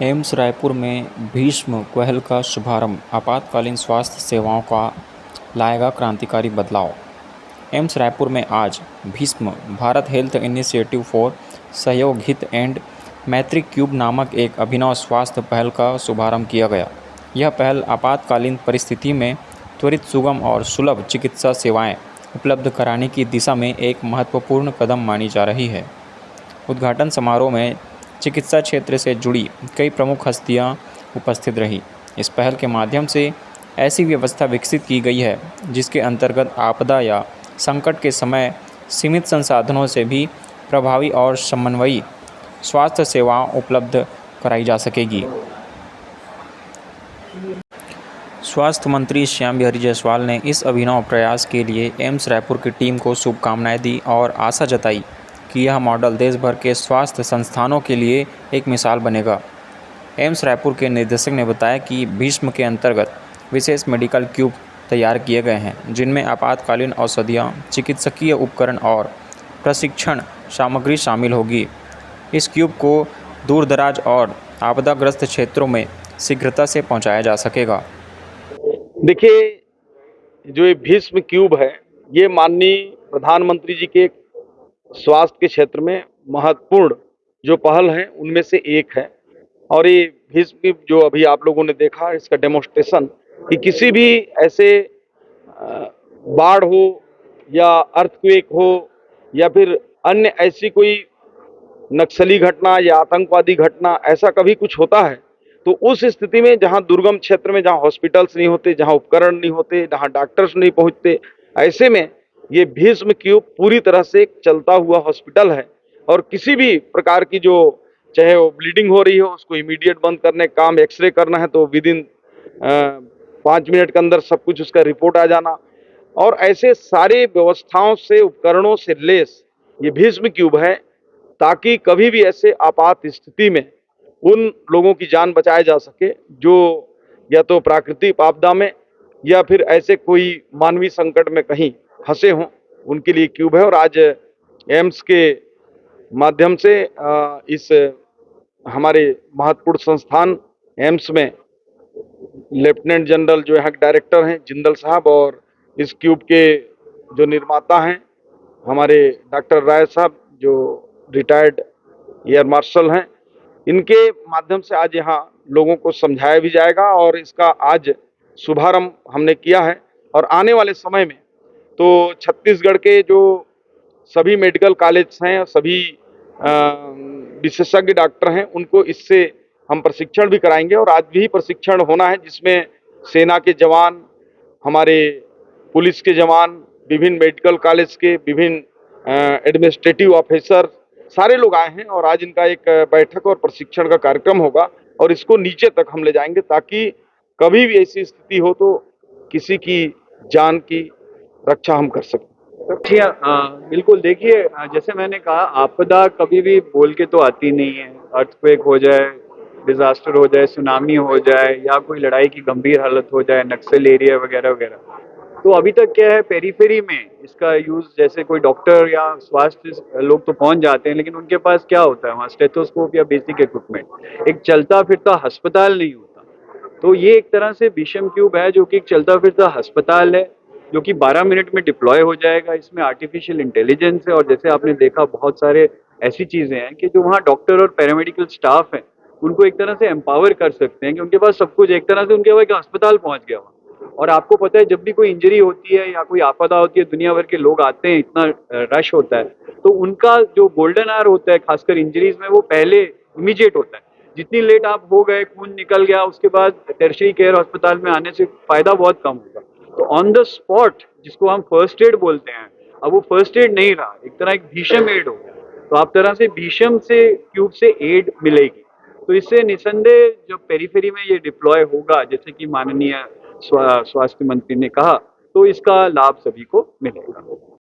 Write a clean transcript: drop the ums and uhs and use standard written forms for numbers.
AIIMS Raipur में भीष्म पहल का शुभारंभ आपातकालीन स्वास्थ्य सेवाओं का लाएगा क्रांतिकारी बदलाव। एम्स रायपुर में आज Bhishma Bharat health initiative for सहयोग हित एंड मैत्री क्यूब नामक एक अभिनव स्वास्थ्य पहल का शुभारंभ किया गया। यह पहल आपातकालीन परिस्थिति में त्वरित, सुगम और सुलभ चिकित्सा सेवाएं उपलब्ध कराने की दिशा में एक महत्वपूर्ण कदम मानी जा रही है। उद्घाटन समारोह में चिकित्सा क्षेत्र से जुड़ी कई प्रमुख हस्तियां उपस्थित रहीं। इस पहल के माध्यम से ऐसी व्यवस्था विकसित की गई है जिसके अंतर्गत आपदा या संकट के समय सीमित संसाधनों से भी प्रभावी और समन्वयी स्वास्थ्य सेवाएं उपलब्ध कराई जा सकेगी। स्वास्थ्य मंत्री श्याम बिहारी जायसवाल ने इस अभिनव प्रयास के लिए एम्स रायपुर की टीम को शुभकामनाएं दी और आशा जताई कि यह मॉडल देश भर के स्वास्थ्य संस्थानों के लिए एक मिसाल बनेगा। एम्स रायपुर के निदेशक ने बताया कि भीष्म के अंतर्गत विशेष मेडिकल क्यूब तैयार किए गए हैं जिनमें आपातकालीन औषधियाँ, चिकित्सकीय उपकरण और प्रशिक्षण सामग्री शामिल होगी। इस क्यूब को दूरदराज और आपदाग्रस्त क्षेत्रों में शीघ्रता से पहुँचाया जा सकेगा। देखिए, जो ये भीष्म क्यूब है, ये माननीय प्रधानमंत्री जी के स्वास्थ्य के क्षेत्र में महत्वपूर्ण जो पहल है उनमें से एक है। और ये भीष्म क्यूब जो अभी आप लोगों ने देखा, इसका डेमोन्स्ट्रेशन कि किसी भी ऐसे बाढ़ हो या अर्थक्वेक हो या फिर अन्य ऐसी कोई नक्सली घटना या आतंकवादी घटना, ऐसा कभी कुछ होता है तो उस स्थिति में जहां दुर्गम क्षेत्र में, जहां हॉस्पिटल्स नहीं होते, जहां उपकरण नहीं होते, जहां डॉक्टर्स नहीं पहुंचते, ऐसे में ये भीष्म क्यूब पूरी तरह से एक चलता हुआ हॉस्पिटल है। और किसी भी प्रकार की जो, चाहे वो ब्लीडिंग हो रही हो, उसको इमीडिएट बंद करने का काम, एक्सरे करना है तो विद इन 5 मिनट के अंदर सब कुछ उसका रिपोर्ट आ जाना, और ऐसे सारे व्यवस्थाओं से, उपकरणों से लेस ये भीष्म क्यूब है ताकि कभी भी ऐसे आपात स्थिति में उन लोगों की जान बचाया जा सके जो या तो प्राकृतिक आपदा में या फिर ऐसे कोई मानवीय संकट में कहीं फंसे हों, उनके लिए क्यूब है। और आज एम्स के माध्यम से इस हमारे महत्वपूर्ण संस्थान एम्स में लेफ्टिनेंट जनरल जो यहाँ डायरेक्टर हैं जिंदल साहब, और इस क्यूब के जो निर्माता हैं हमारे डॉक्टर राय साहब जो रिटायर्ड एयर मार्शल हैं, इनके माध्यम से आज यहाँ लोगों को समझाया भी जाएगा और इसका आज शुभारंभ हमने किया है। और आने वाले समय में तो छत्तीसगढ़ के जो सभी मेडिकल कॉलेज हैं, सभी विशेषज्ञ डॉक्टर हैं, उनको इससे हम प्रशिक्षण भी कराएंगे। और आज भी प्रशिक्षण होना है जिसमें सेना के जवान, हमारे पुलिस के जवान, विभिन्न मेडिकल कॉलेज के विभिन्न एडमिनिस्ट्रेटिव ऑफिसर, सारे लोग आए हैं। और आज इनका एक बैठक और प्रशिक्षण का कार्यक्रम होगा और इसको नीचे तक हम ले जाएंगे ताकि कभी भी ऐसी स्थिति हो तो किसी की जान की रक्षा हम कर सकें। जी बिल्कुल। देखिए, जैसे मैंने कहा, आपदा कभी भी बोल के तो आती नहीं है। अर्थक्वेक हो जाए, डिजास्टर हो जाए, सुनामी हो जाए या कोई लड़ाई की गंभीर हालत हो जाए, नक्सल एरिया वगैरह वगैरह, तो अभी तक क्या है, पेरीफेरी में इसका यूज, जैसे कोई डॉक्टर या स्वास्थ्य लोग तो पहुंच जाते हैं लेकिन उनके पास क्या होता है, वहाँ स्टेथोस्कोप या बेसिक इक्विपमेंट, एक चलता फिरता अस्पताल नहीं होता। तो ये एक तरह से भीष्म क्यूब है जो कि एक चलता फिरता अस्पताल है जो कि 12 मिनट में डिप्लॉय हो जाएगा। इसमें आर्टिफिशियल इंटेलिजेंस है और जैसे आपने देखा बहुत सारे ऐसी चीजें हैं कि जो वहाँ डॉक्टर और पैरामेडिकल स्टाफ है उनको एक तरह से एम्पावर कर सकते हैं कि उनके पास सब कुछ, एक तरह से उनके वो एक अस्पताल पहुंच गया वहाँ। और आपको पता है, जब भी कोई इंजरी होती है या कोई आपदा होती है, दुनिया भर के लोग आते हैं, इतना रश होता है, तो उनका जो गोल्डन आवर होता है खासकर इंजरीज में, वो पहले इमीडिएट होता है। जितनी लेट आप हो गए, खून निकल गया, उसके बाद टर्शियरी केयर अस्पताल में आने से फायदा बहुत कम होगा। तो ऑन द स्पॉट, जिसको हम फर्स्ट एड बोलते हैं, अब वो फर्स्ट एड नहीं रहा, एक तरह एक भीषम एड हो गया। तो आप तरह से भीषम से क्यूब से एड मिलेगी। तो इससे निसंदेह जब पेरीफेरी में ये डिप्लॉय होगा, जैसे कि माननीय स्वास्थ्य मंत्री ने कहा, तो इसका लाभ सभी को मिलेगा।